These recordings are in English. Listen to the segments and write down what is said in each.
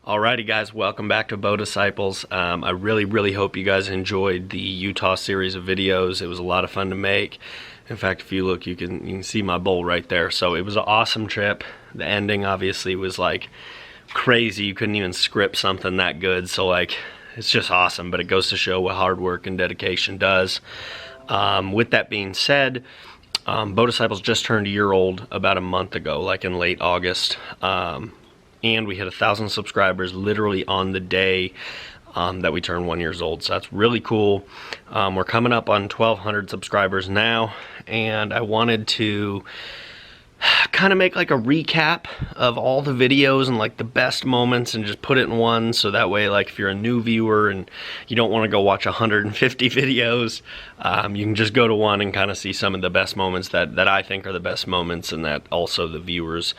Alrighty guys, welcome back to Bow Disciples. I really hope you guys enjoyed the Utah series of videos. It was a lot of fun to make. In fact, if you look, you can see my bowl right there. So it was an awesome trip. The ending obviously was like crazy. You couldn't even script something that good. So like, it's just awesome, but it goes to show what hard work and dedication does. With that being said, Bow Disciples just turned a year old about a month ago, like in late August. And we hit 1,000 subscribers literally on the day that we turned 1 year old. So that's really cool. We're coming up on 1,200 subscribers now, and I wanted to kind of make like a recap of all the videos and like the best moments and just put it in one, so that way like if you're a new viewer and you don't want to go watch 150 videos, you can just go to one and kind of see some of the best moments that I think are the best moments and that also the viewers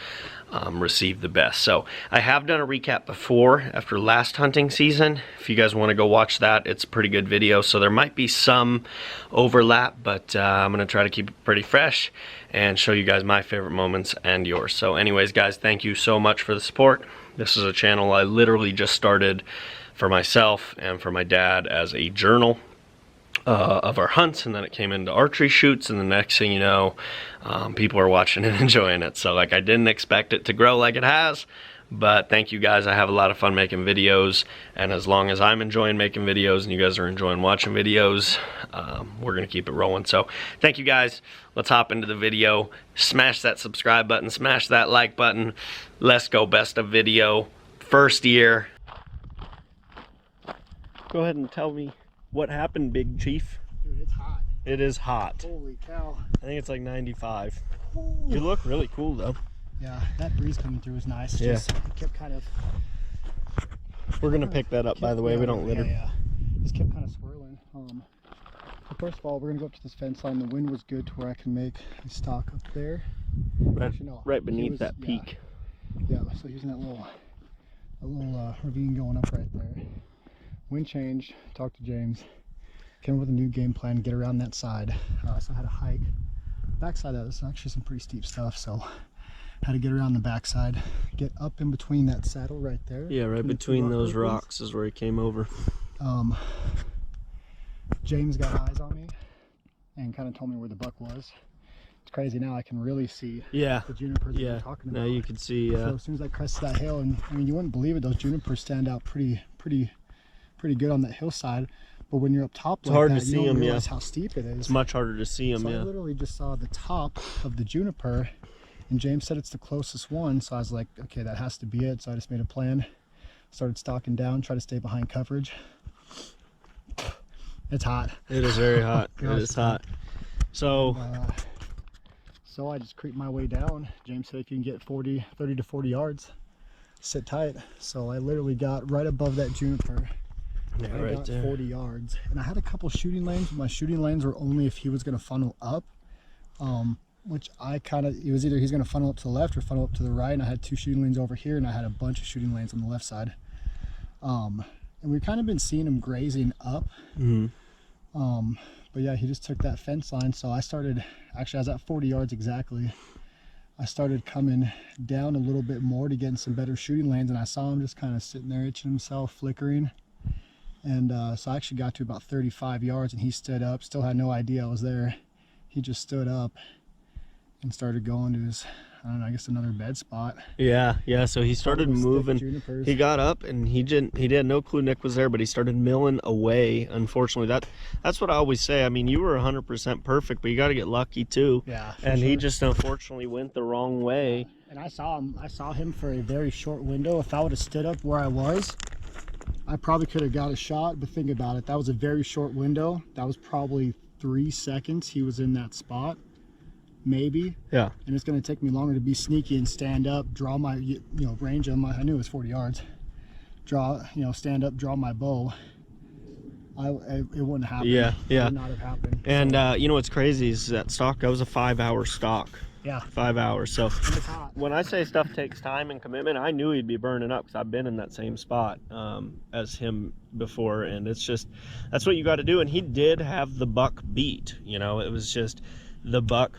receive the best. So I have done a recap before after last hunting season. If you guys want to go watch that, it's a pretty good video. So there might be some overlap, but I'm going to try to keep it pretty fresh and show you guys my favorite moments and yours. So anyways guys, thank you so much for the support. This is a channel I literally just started for myself and for my dad as a journal of our hunts, and then it came into archery shoots, and the next thing you know, people are watching and enjoying it. So like, I didn't expect it to grow like it has, but thank you guys. I have a lot of fun making videos, and as long as I'm enjoying making videos and you guys are enjoying watching videos, we're gonna keep it rolling. So thank you guys. Let's hop into the video. Smash that subscribe button, smash that like button. Let's go. Best of video, first year. Go ahead and tell me what happened, Big Chief. Dude, it's hot. It is hot. Holy cow. I think it's like 95. Ooh. You look really cool though. Yeah, that breeze coming through was nice. Yeah. Just, it kept kind of... We're gonna pick that up, by the way. We don't litter. Yeah. Just kept kind of swirling. First of all, we're gonna go up to this fence line. The wind was good to where I can make a stalk up there. Right, Actually, no, right beneath that peak. Yeah, so using that little ravine going up right there. Wind change, talked to James, came up with a new game plan, get around that side. So I had to hike. Backside of this is actually some pretty steep stuff, so had to get around the backside, get up in between that saddle right there. Yeah, right between those rocks is where he came over. James got eyes on me and kind of told me where the buck was. It's crazy now, I can really see the junipers that you're talking about. Now you can see. So as soon as I crested that hill, and I mean, you wouldn't believe it, those junipers stand out pretty good on that hillside, but when you're up top it's like hard that, to see you don't them. realize how steep it is. It's much harder to see them. So I literally just saw the top of the juniper, and James said it's the closest one, so I was like, okay, that has to be it. So I just made a plan, started stalking down, try to stay behind coverage. It's hot. It is very hot. It is hot. So so I just creeped my way down. James said you can get 30 to 40 yards. Sit tight. So I literally got right above that juniper. yeah, I right got there. 40 yards, and I had a couple shooting lanes. My shooting lanes were only if he was going to funnel up, which I kind of, it was either he's going to funnel up to the left or funnel up to the right, and I had two shooting lanes over here, and I had a bunch of shooting lanes on the left side. And we've kind of been seeing him grazing up. But yeah, he just took that fence line, so I started, actually I was at 40 yards exactly. I started coming down a little bit more to get in some better shooting lanes, and I saw him just kind of sitting there itching himself, flickering. And so I actually got to about 35 yards, and he stood up, still had no idea I was there. He just stood up and started going to his, I don't know, I guess another bed spot. Yeah, so he started moving. He got up and he had no clue Nick was there, but he started milling away. Unfortunately, that's what I always say. I mean, you were 100% perfect, but you got to get lucky too. Yeah, and he just unfortunately went the wrong way. And I saw him for a very short window. If I would have stood up where I was, I probably could have got a shot, but think about it. That was a very short window. That was probably 3 seconds he was in that spot, maybe. Yeah. And it's going to take me longer to be sneaky and stand up, draw my, range of my, I knew it was 40 yards. Stand up, draw my bow. It wouldn't happen. Yeah. It would not have happened. And you know what's crazy is that stalk, that was a 5-hour stalk. Yeah. 5 hours. So it's hot. When I say stuff takes time and commitment, I knew he'd be burning up because I've been in that same spot as him before, and it's just, that's what you got to do. And he did have the buck beat. It was just the buck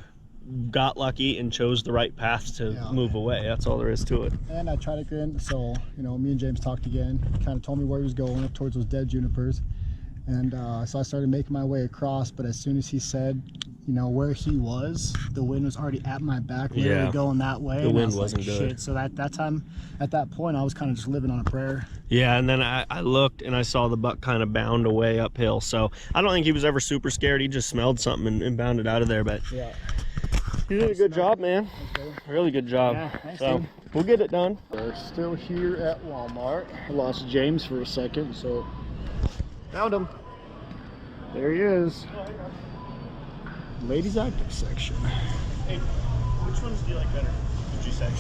got lucky and chose the right path to move away. That's all there is to it. And I tried again, so, you know, me and James talked again, kind of told me where he was going, up towards those dead junipers. And so I started making my way across, but as soon as he said, you know, where he was, the wind was already at my back, literally going that way. The wind wasn't good. Shit. So at that point, I was kind of just living on a prayer. Yeah, and then I looked and I saw the buck kind of bound away uphill. So I don't think he was ever super scared. He just smelled something and bounded out of there. But yeah, you did a good job, man. Really good job. Yeah, thanks, so dude. we'll get it done. We're still here at Walmart. I lost James for a second, so found him. There he is. Ladies active section. Hey, which ones do you like better, would you say?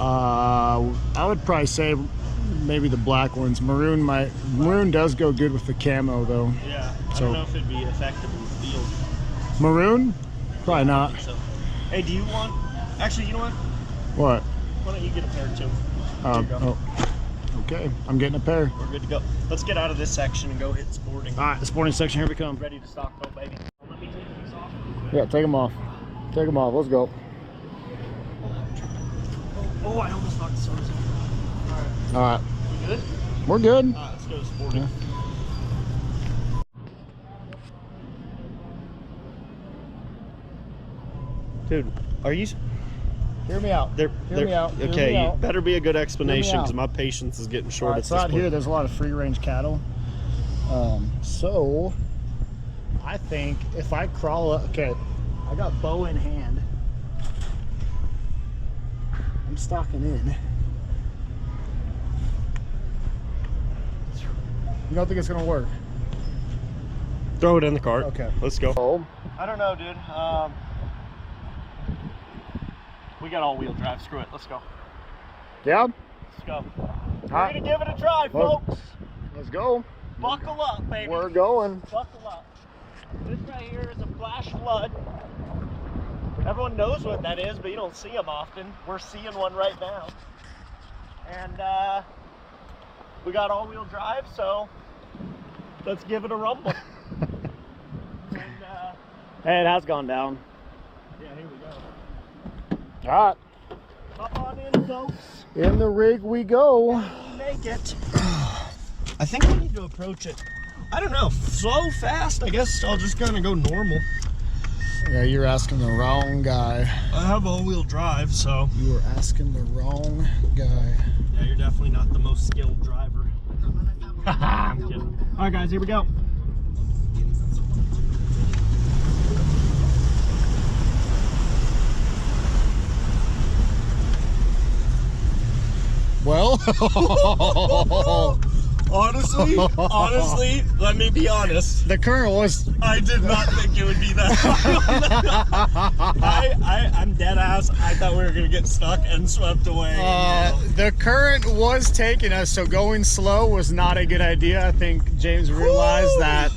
I would probably say maybe the black ones. Maroon does go good with the camo though. Yeah, I don't know if it'd be effective in the field. Maroon? Probably not. So, hey, do you want? Actually, you know what? What? Why don't you get a pair too? Here you go. Okay, I'm getting a pair. We're good to go. Let's get out of this section and go hit sporting. All right, the sporting section, here we come. Ready to stock though, baby. Let me take these off. Yeah, take them off. Take them off. Let's go. Oh, I almost knocked the sodas off. All right. We good? We're good. All right, let's go to sporting. Dude, are you? Hear me out. Hear me out. Hear Okay, me out. you better be a good explanation out. because my patience is getting short. All right, so out here, there's a lot of free range cattle. So I think if I crawl up, okay, I got bow in hand. I'm stalking in. You don't think it's gonna work? Throw it in the cart. Okay. Let's go. I don't know, dude. We got all-wheel drive. Screw it. Let's go. Yeah? Let's go. We're gonna give it a try, folks. Let's go. Buckle up, baby. We're going. Buckle up. This right here is a flash flood. Everyone knows what that is, but you don't see them often. We're seeing one right now. And we got all-wheel drive, so let's give it a rumble. And, Hey, it has gone down. yeah, here we go. All right. Hop on in, folks. In the rig we go. Make it. I think we need to approach it. I don't know, slow, fast. I guess I'll just kind of go normal. Yeah, you're asking the wrong guy. I have all-wheel drive, so. You are asking the wrong guy. Yeah, you're definitely not the most skilled driver. I'm kidding. All right, guys, here we go. Well, honestly, let me be honest. the current was. I did not think it would be that high. I'm dead ass. I thought we were gonna get stuck and swept away. The current was taking us, so going slow was not a good idea. I think James realized that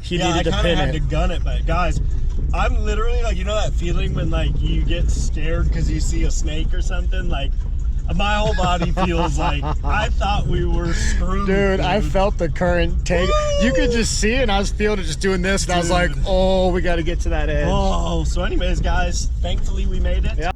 he needed to pin I had it. to gun it, but guys, I'm literally like, you know that feeling when like you get scared because you see a snake or something? Like, my whole body feels like I thought we were screwed. Dude, I felt the current take. You could just see it, and I was feeling it just doing this, and I was like, oh, we got to get to that edge. Oh, so anyways, guys, thankfully we made it. Yeah.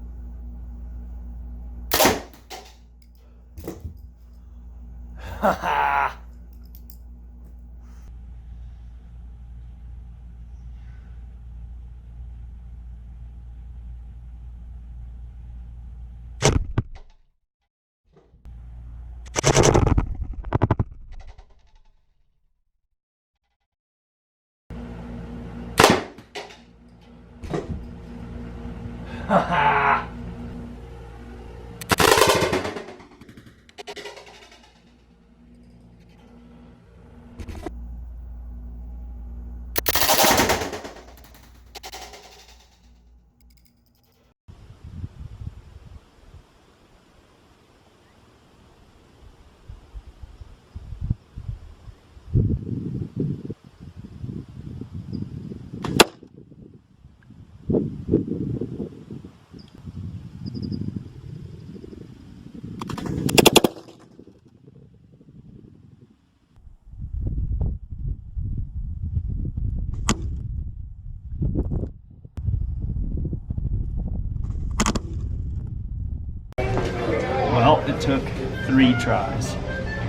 took 3 tries,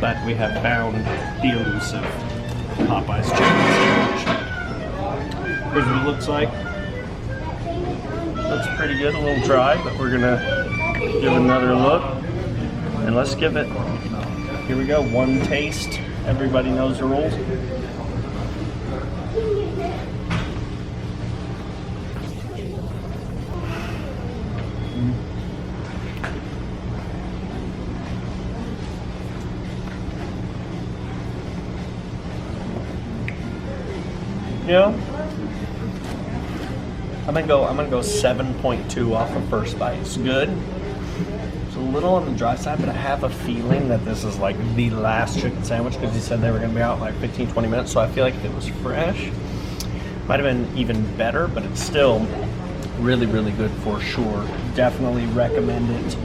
but we have found the elusive Popeye's chicken sandwich. Here's what it looks like. Looks pretty good, a little dry, but we're gonna give another look. And let's give it, here we go, one taste. Everybody knows the rules. You know, I'm gonna go 7.2 off of first bite. It's good. It's a little on the dry side, but I have a feeling that this is like the last chicken sandwich because he said they were gonna be out in like 15-20 minutes. So I feel like if it was fresh, might have been even better, but it's still really, really good for sure. Definitely recommend it.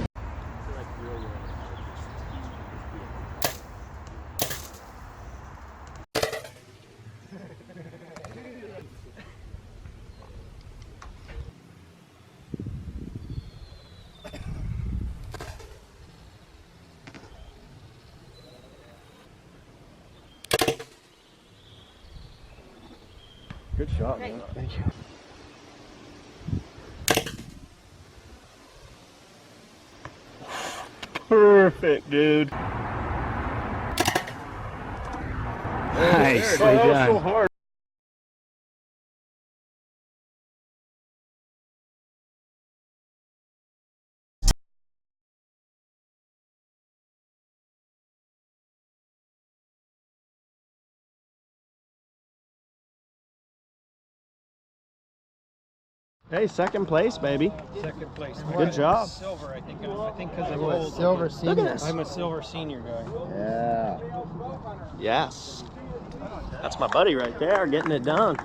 Good shot, man. Thank you. Perfect, dude. Nicely done. So hard. Hey, second place, baby. Second place. Good job. Silver, I think because I'm Ooh, a old. silver Look senior. at this. I'm a silver senior guy. Yeah. Yes. That's my buddy right there, getting it done.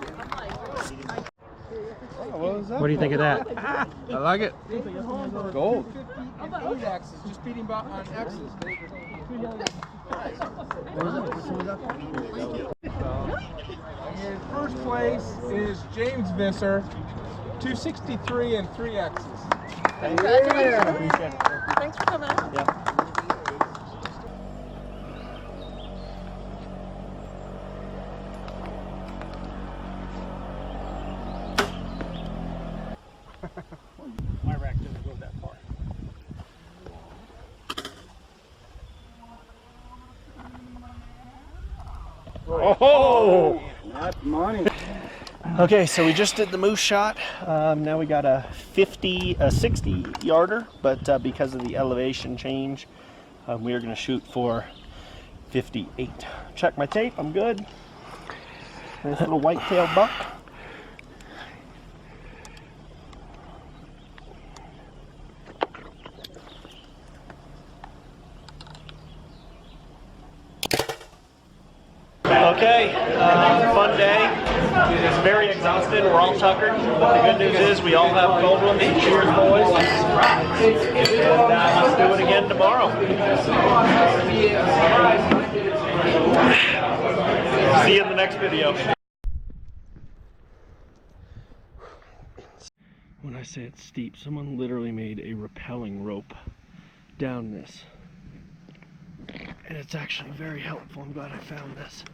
What do you think of that? I like it. Gold. 8 X's, just beating on X's. And first place is James Visser, 263 and 3 X's. Thanks for coming out. Yeah. My rack doesn't go that far. Oh! That's money. Okay, so we just did the moose shot. Now we got a 60 yarder, but because of the elevation change, we are going to shoot for 58. Check my tape, I'm good. Nice little white-tailed buck. Okay, fun day. Very exhausted. We're all tuckered. But the good news is we all have cold ones. Cheers, boys. And let's do it again tomorrow. See you in the next video. When I say it's steep, someone literally made a rappelling rope down this. And it's actually very helpful. I'm glad I found this.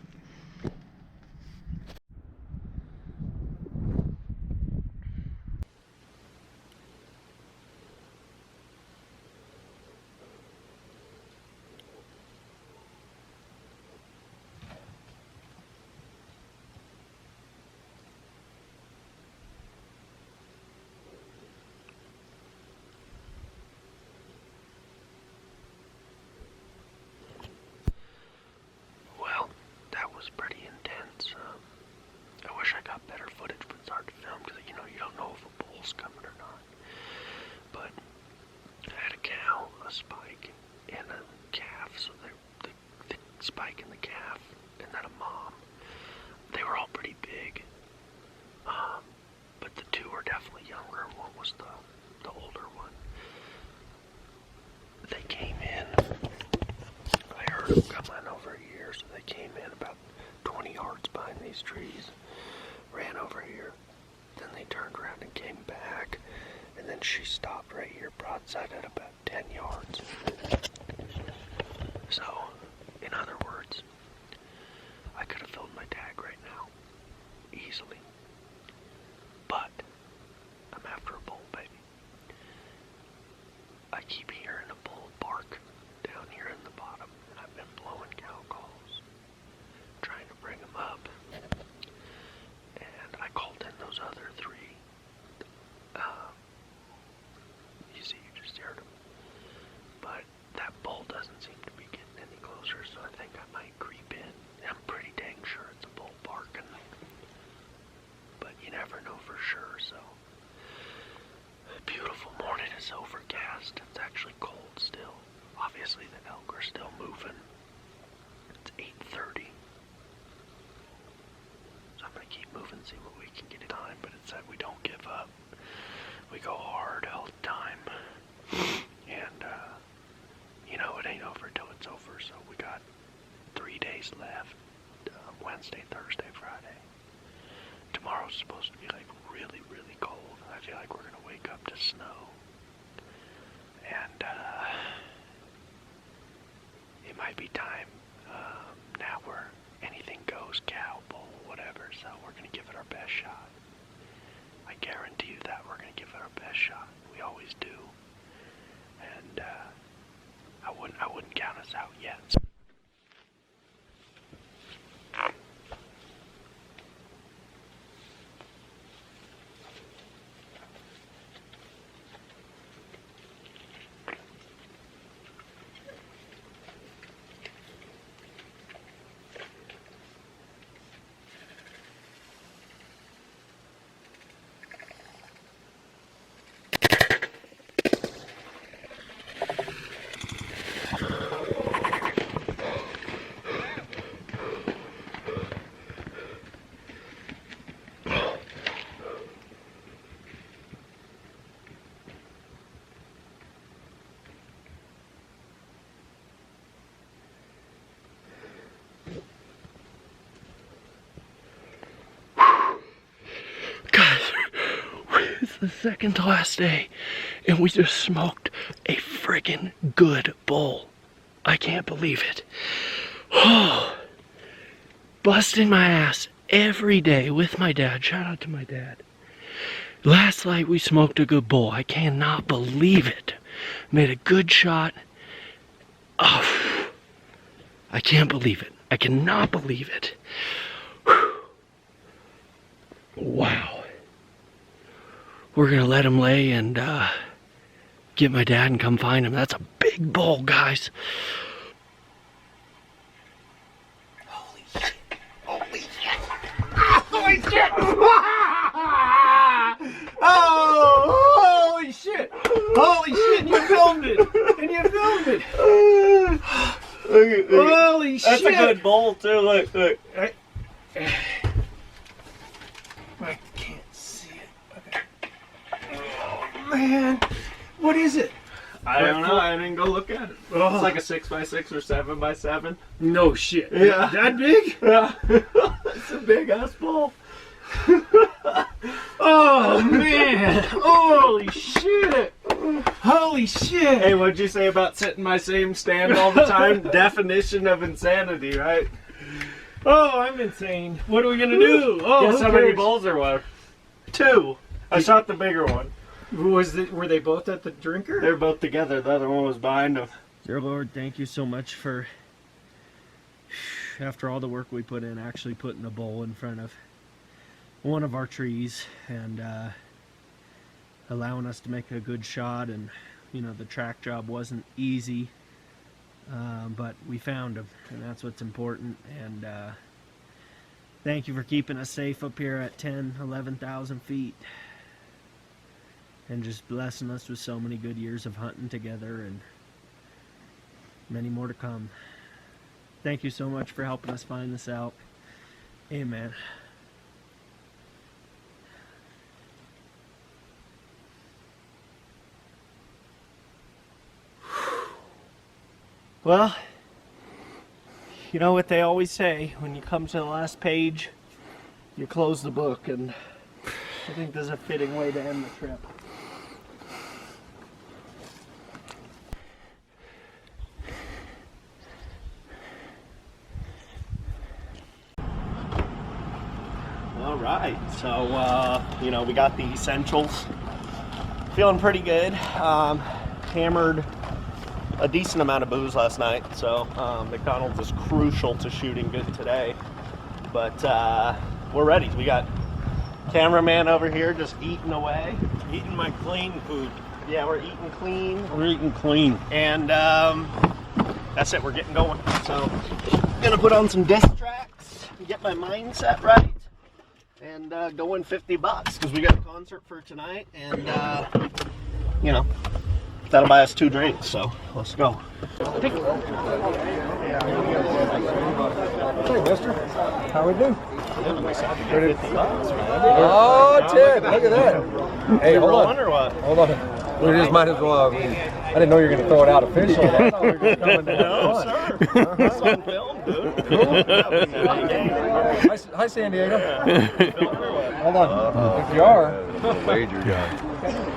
Was pretty intense. I wish I got better footage when it's hard to film because you don't know if a bull's coming or not. But I had a cow, a spike, and a calf. So the spike and the calf, and then a mom. They were all pretty big. But the two were definitely younger, and one was the older one. They came in. I heard them coming over here, so they came in about 20 yards behind these trees, ran over here, then they turned around and came back, and then she stopped right here broadside at about 10 yards. easily. But I'm after a bull, baby. I keep hearing a bull bark down here in the bottom. I've been blowing cow calls, trying to bring them up. And I called in those other 3. You see, you just heard them. But that bull doesn't seem to be getting any closer, so I think I might creep in. I'm pretty dang sure it's a bull barking. But you never know for sure, so. Beautiful morning. It's overcast. It's actually cold still. Obviously the elk are still moving. It's 8:30. So I'm going to keep moving, see what we can get done. But it said we don't give up. We go hard all the time. And, you know, it ain't over till it's over. So we got 3 days left. Wednesday, Thursday, Friday. Tomorrow's supposed to be like really, really cold. I feel like we're going to wake up to snow. And, it might be time, now where anything goes, cow, bull, whatever, so we're going to give it our best shot. I guarantee you that we're going to give it our best shot. We always do. And, I wouldn't count us out yet. It's the second to last day, and we just smoked a friggin' good bull. I can't believe it. Oh, busting my ass every day with my dad. Shout out to my dad. Last night we smoked a good bull. I cannot believe it. Made a good shot. Oh, I can't believe it. I cannot believe it. Wow. We're gonna let him lay and get my dad and come find him. That's a big bull, guys. Holy shit. Holy shit. Holy shit. Oh, holy shit. Holy shit, and you filmed it. And you filmed it. Holy shit. That's a good bull, too. Look, look. I can't see it. Okay. Oh, man. What is it? I don't know. I didn't go look at it. Oh. It's like a 6x6 or 7x7. No shit. Yeah. That big? Yeah. It's a big ass bull. Oh, man. Holy shit. Holy shit. Hey, what'd you say about sitting my same stand all the time? Definition of insanity, right? Oh, I'm insane. What are we gonna do? Oh, Guess how many bulls there were? 2. I shot the bigger one. Were they both at the drinker? They're both together. The other one was behind them. Dear Lord, thank you so much for, after all the work we put in, actually putting a bull in front of one of our trees and allowing us to make a good shot. And you know, the track job wasn't easy, but we found him, and that's what's important. And thank you for keeping us safe up here at 11,000 feet, and just blessing us with so many good years of hunting together and many more to come. Thank you so much for helping us find this out. Amen. Well, you know what they always say, when you come to the last page, you close the book, and I think this is a fitting way to end the trip. Well, right, so you know, we got the essentials. Feeling pretty good. Hammered a decent amount of booze last night, so McDonald's is crucial to shooting good today. But we're ready. We got cameraman over here just eating away. Eating my clean food. Yeah, we're eating clean. We're eating clean. And that's it, we're getting going. So, gonna put on some disc tracks, get my mindset right, and go in $50 because we got a concert for tonight, and you know, that'll buy us 2 drinks, so let's go. Hey, mister. How we doing? Oh, Ted, look at that. Hey, hold on. Or what? Hold on. We just might as well. I didn't know you were going to throw it out officially. I thought we were just coming down. No, sir. It's on film, dude. Cool. Hi, San Diego. Hold on. If you are, Wager guy.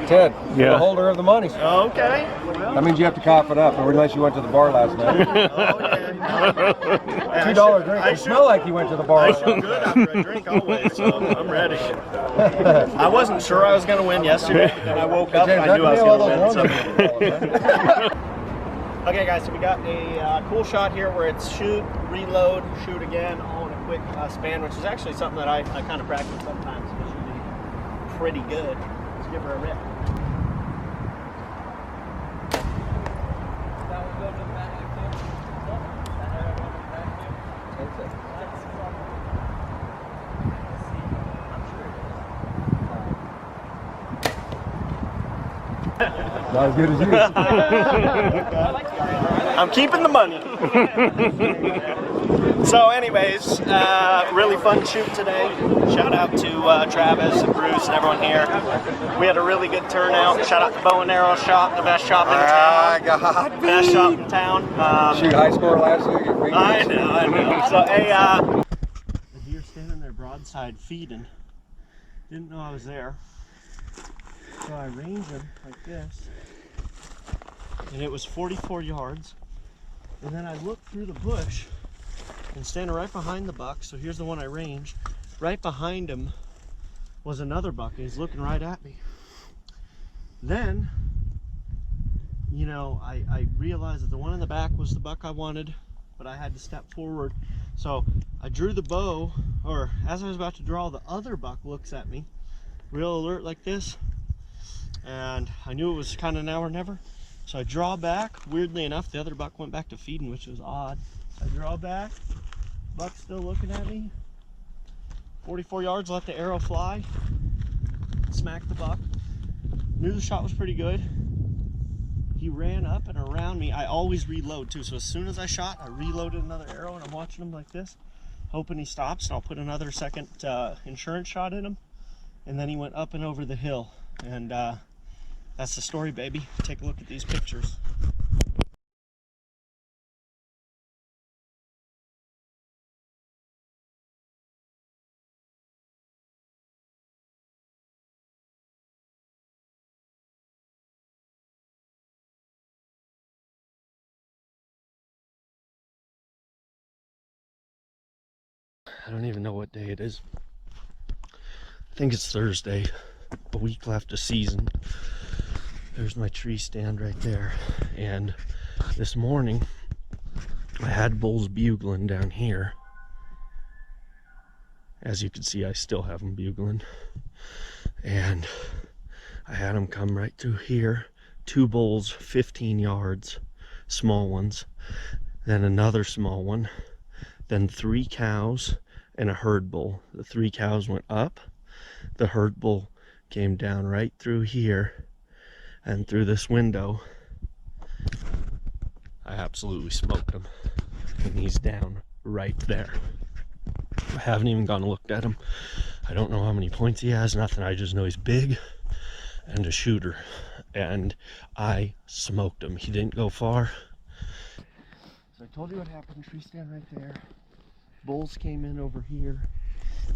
Ted, you're the holder of the money. Okay. That means you have to cough it up, or unless you went to the bar last night. Oh, yeah. $2 drink. You smell like you went to the bar. I feel good after a drink always, so I'm ready. I wasn't sure I was going to win yesterday, and I woke up and I knew I was going to win. Okay, guys, so we got a cool shot here where it's shoot, reload, shoot again, all in a quick span, which is actually something that I kind of practice sometimes. It should be pretty good. Let's give her a rip. Not as good as you. I'm keeping the money. So anyways, really fun shoot today. Shout out to Travis and Bruce and everyone here. We had a really good turnout. Shout out to Bow and Arrow Shop, the best shop in town. Best shop in town. Shoot high score last week. I know. So the deer standing there broadside feeding. Didn't know I was there. So I ranged him like this. And it was 44 yards. And then I looked through the bush and standing right behind the buck, so here's the one I ranged. Right behind him was another buck, and he's looking right at me. Then, you know, I realized that the one in the back was the buck I wanted, but I had to step forward. So I drew the bow, or as I was about to draw, the other buck looks at me, real alert like this, and I knew it was kind of now or never. So I draw back. Weirdly enough, the other buck went back to feeding, which was odd. I draw back, buck's still looking at me. 44 yards, let the arrow fly, smacked the buck. Knew the shot was pretty good. He ran up and around me. I always reload too, so as soon as I shot, I reloaded another arrow, and I'm watching him like this, hoping he stops, and I'll put another second insurance shot in him. And then he went up and over the hill, and that's the story, baby. Take a look at these pictures. I don't even know what day it is. I think it's Thursday. A week left of season. There's my tree stand right there. And this morning I had bulls bugling down here. As you can see, I still have them bugling. And I had them come right through here. 2 bulls, 15 yards, small ones. Then another small one. Then 3 cows and a herd bull. The 3 cows went up. The herd bull came down right through here and through this window. I absolutely smoked him, and he's down right there. I haven't even gone and looked at him. I don't know how many points he has, nothing. I just know he's big and a shooter, and I smoked him. He didn't go far. So I told you what happened. Tree stand right there. Bulls came in over here.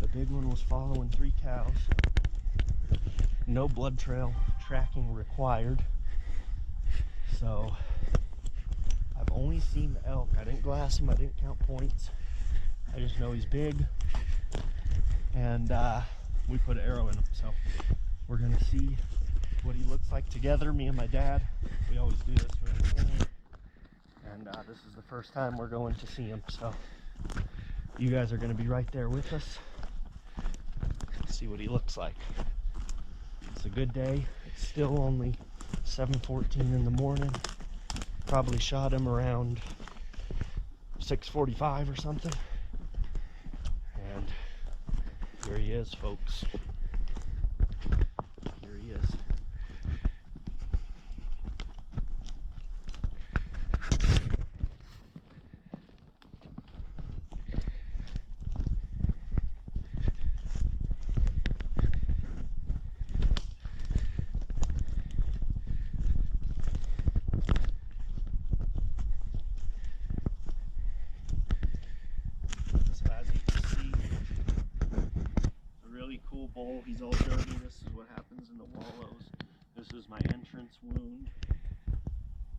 The big one was following 3 cows. No blood trail tracking required. So I've only seen the elk. I didn't glass him. I didn't count points. I just know he's big and we put an arrow in him. So we're gonna see what he looks like together, me and my dad. We always do this for the family. And this is the first time we're going to see him. So you guys are gonna be right there with us. See what he looks like. It's a good day. It's still only 7:14 in the morning. Probably shot him around 6:45 or something. And here he is, folks. Here he is. Cool bull. He's all dirty. This is what happens in the wallows. This is my entrance wound.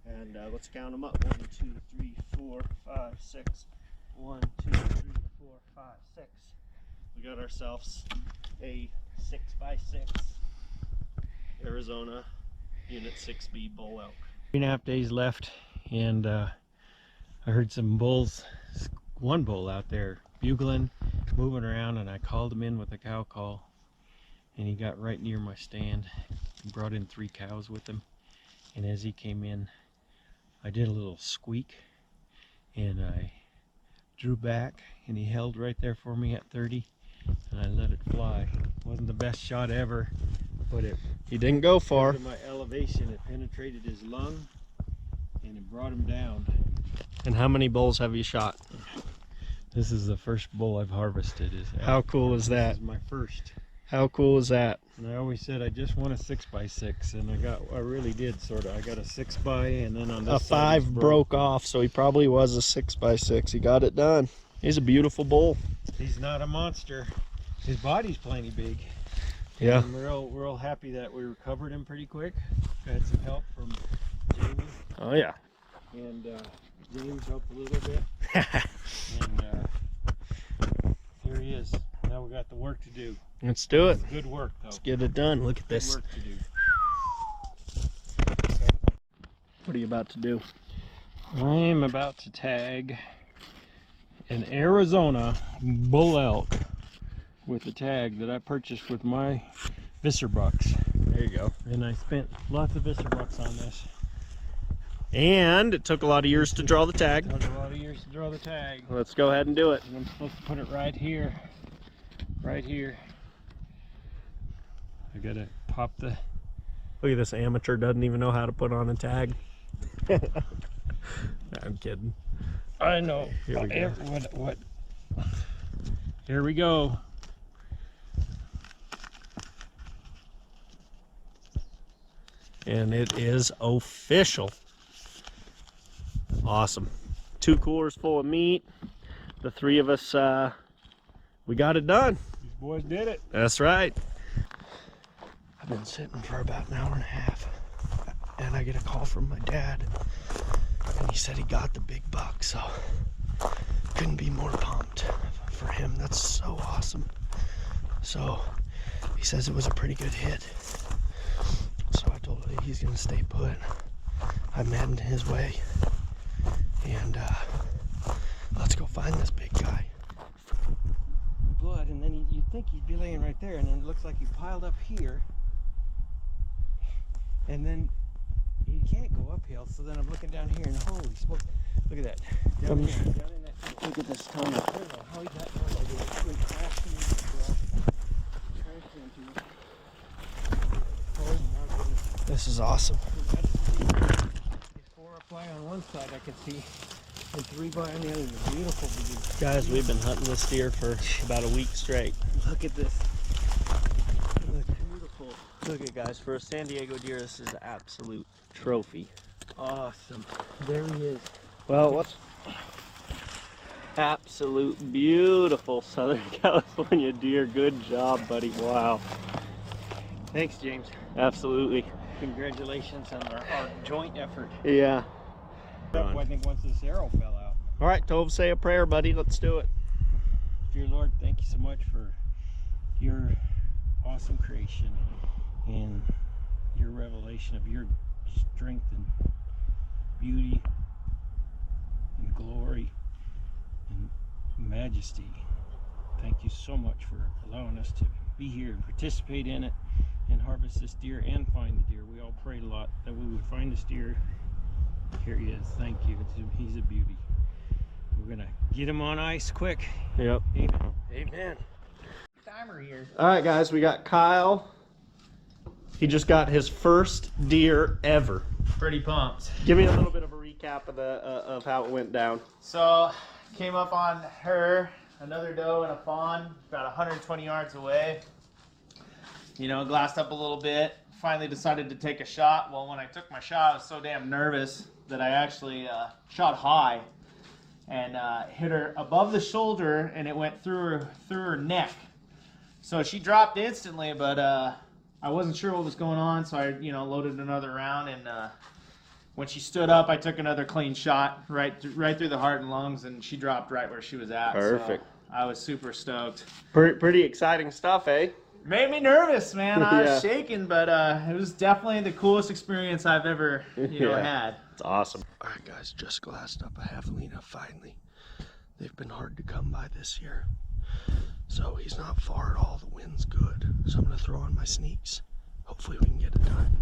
And let's count them up. 1, 2, 3, 4, 5, 6. 1, 2, 3, 4, 5, 6. We got ourselves a 6x6 Arizona Unit 6B bull elk. 3.5 days left, and I heard some bulls. One bull out there bugling, moving around, and I called him in with a cow call, and he got right near my stand. He brought in 3 cows with him, and as he came in, I did a little squeak, and I drew back, and he held right there for me at 30, and I let it fly. Wasn't the best shot ever, but He didn't go far. to my elevation, it penetrated his lung, and it brought him down. And how many bulls have you shot? This is the first bull I've harvested. How cool is that? This is my first. How cool is that? And I always said I just want a 6x6, and I really did sort of. I got a 6x, and then on this A 5 broke off, so he probably was a 6x6. He got it done. He's a beautiful bull. He's not a monster. His body's plenty big. Yeah. And we're all happy that we recovered him pretty quick. Got some help from Jamie, Oh yeah. and James helped a little bit. And here he is. Now we got the work to do. Let's do it. Good work, though. Let's get it done. Look at Good this. work to do. What are you about to do? I'm about to tag an Arizona bull elk with a tag that I purchased with my Visser bucks. There you go. And I spent lots of Visser bucks on this. And it took a lot of years to draw the tag. Took a lot of years to draw the tag. Let's go ahead and do it. And I'm supposed to put it right here. Right here. I gotta pop the... Look at this amateur, doesn't even know how to put on a tag. I'm kidding. I know. Here we go. What? Here we go. And it is official. Awesome. 2 coolers full of meat. The 3 of us, we got it done. These boys did it. That's right. I've been sitting for about an hour and a half, and I get a call from my dad, and he said he got the big buck, so couldn't be more pumped for him. That's so awesome. So he says it was a pretty good hit. So I told him he's gonna stay put. I'm heading his way, and let's go find this big guy. Blood, and then you'd think he'd be laying right there, and then it looks like he piled up here. And then he can't go uphill, so then I'm looking down here, and holy smokes, look at that. Down here, down in that. Look at this tunnel. I don't know how he got down like it went crashing into the grass. Crashed into it. Oh my goodness. This is awesome. These 4 ply on one side I could see, and 3 by on the other. Beautiful view. Guys, we've been hunting this deer for about a week straight. Look at this. Look, beautiful. Look at, guys, for a San Diego deer, this is an absolute trophy. Awesome. There he is. Well, what's absolute beautiful Southern California deer. Good job, buddy. Wow. Thanks, James. Absolutely. Congratulations on our joint effort. Yeah. I think once this arrow fell out. All right, Tove, say a prayer, buddy. Let's do it. Dear Lord, thank you so much for your awesome creation and your revelation of your strength and beauty and glory and majesty. Thank you so much for allowing us to be here and participate in it and harvest this deer and find the deer. We all prayed a lot that we would find this deer. Here he is. Thank you. He's a beauty. We're gonna get him on ice quick. Yep. Amen. Amen. Timer here. All right, guys, we got Kyle. He just got his first deer ever. Pretty pumped. Give me a little bit of a recap of the of how it went down. So, came up on her, another doe and a fawn, about 120 yards away. You know, glassed up a little bit. Finally decided to take a shot. Well, when I took my shot, I was so damn nervous that I actually shot high and hit her above the shoulder, and it went through her neck. So she dropped instantly, but I wasn't sure what was going on, so I, loaded another round, and when she stood up, I took another clean shot right through the heart and lungs, and she dropped right where she was at. Perfect. So I was super stoked. Pretty exciting stuff, eh? Made me nervous, man. I Yeah. was shaking, but it was definitely the coolest experience I've ever, Yeah. had. It's awesome. All right, guys, just glassed up a javelina finally. They've been hard to come by this year. So he's not far at all. The wind's good. So I'm going to throw on my sneaks. Hopefully we can get it done.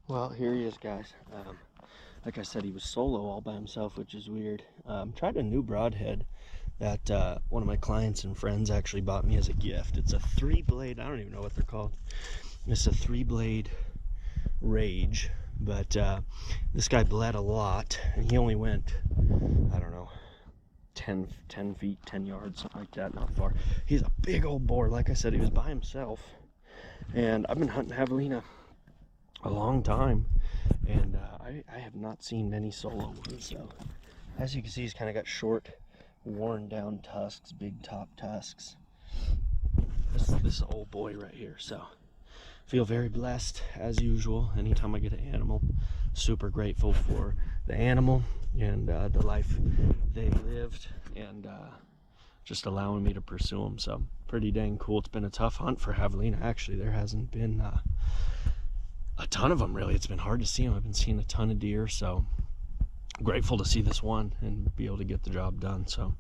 Well, here he is, guys. Like I said, he was solo all by himself, which is weird. Tried a new broadhead that one of my clients and friends actually bought me as a gift. It's a 3-blade, I don't even know what they're called. It's a 3-blade Rage, but this guy bled a lot, and he only went, I don't know, 10 feet, 10 yards, something like that, not far. He's a big old boar. Like I said, he was by himself, and I've been hunting javelina a long time, and I have not seen many solo ones. So as you can see, he's kind of got short, worn down tusks, big top tusks. This old boy right here. So feel very blessed as usual. Anytime I get an animal, super grateful for the animal and the life they lived, and just allowing me to pursue them. So pretty dang cool. It's been a tough hunt for javelina. Actually, there hasn't been a ton of them, really. It's been hard to see them. I've been seeing a ton of deer, so I'm grateful to see this one and be able to get the job done. So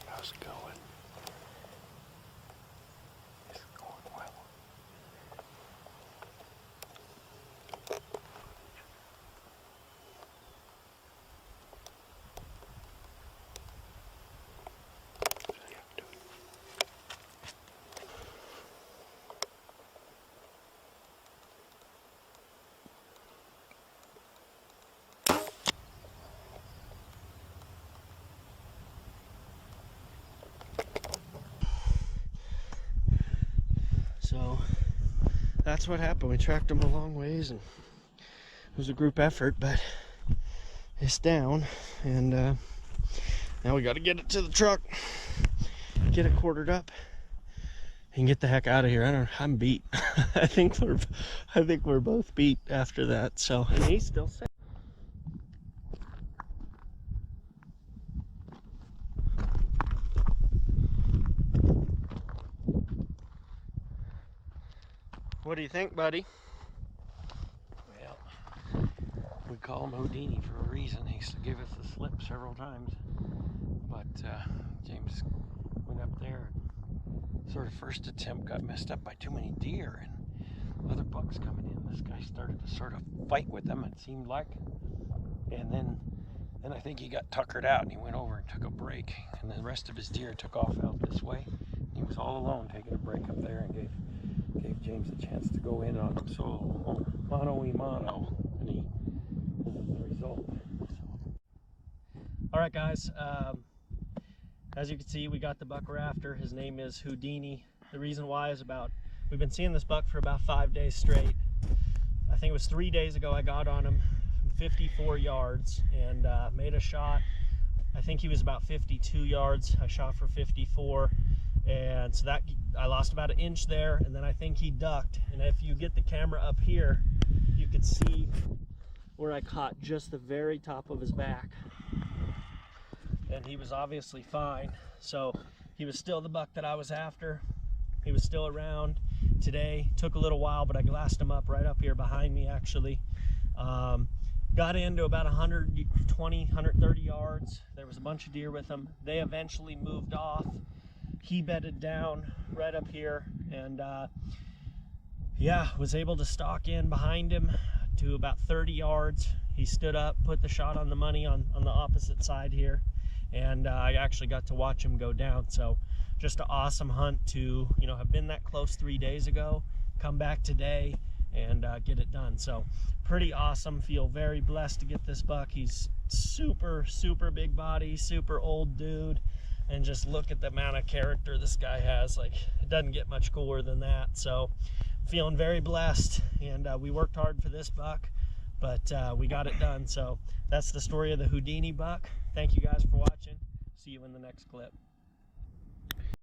how's it going? It's going well. So that's what happened. We tracked him a long ways, and it was a group effort, but it's down, and now we got to get it to the truck, get it quartered up, and get the heck out of here. I'm beat. I think we're both beat after that. So, and he's still safe. What do you think, buddy? Well, we call him Houdini for a reason. He gave us the slip several times. But James went up there. Sort of first attempt got messed up by too many deer and other bucks coming in. This guy started to sort of fight with them, it seemed like. And then I think he got tuckered out and he went over and took a break. And the rest of his deer took off out this way. He was all alone taking a break up there and gave James a chance to go in on him solo, mano y mano, and this is the result. All right, guys. As you can see, we got the buck we're after. His name is Houdini. The reason why is we've been seeing this buck for about 5 days straight. I think it was 3 days ago I got on him from 54 yards and made a shot. I think he was about 52 yards. I shot for 54. And so that I lost about an inch there, and then I think he ducked. And if you get the camera up here, you could see where I caught just the very top of his back. And he was obviously fine. So he was still the buck that I was after. He was still around today. Took a little while, but I glassed him up right up here behind me, actually. Got into about 120, 130 yards. There was a bunch of deer with him. They eventually moved off. He bedded down right up here, and yeah, was able to stalk in behind him to about 30 yards. He stood up, put the shot on the money on the opposite side here, and I actually got to watch him go down. So just an awesome hunt to, you know, have been that close 3 days ago, come back today and get it done. So pretty awesome. Feel very blessed to get this buck. He's super big body, super old dude. And just look at the amount of character this guy has. Like, it doesn't get much cooler than that. So feeling very blessed, and we worked hard for this buck, but we got it done. So that's the story of the Houdini buck. Thank you guys for watching. See you in the next clip.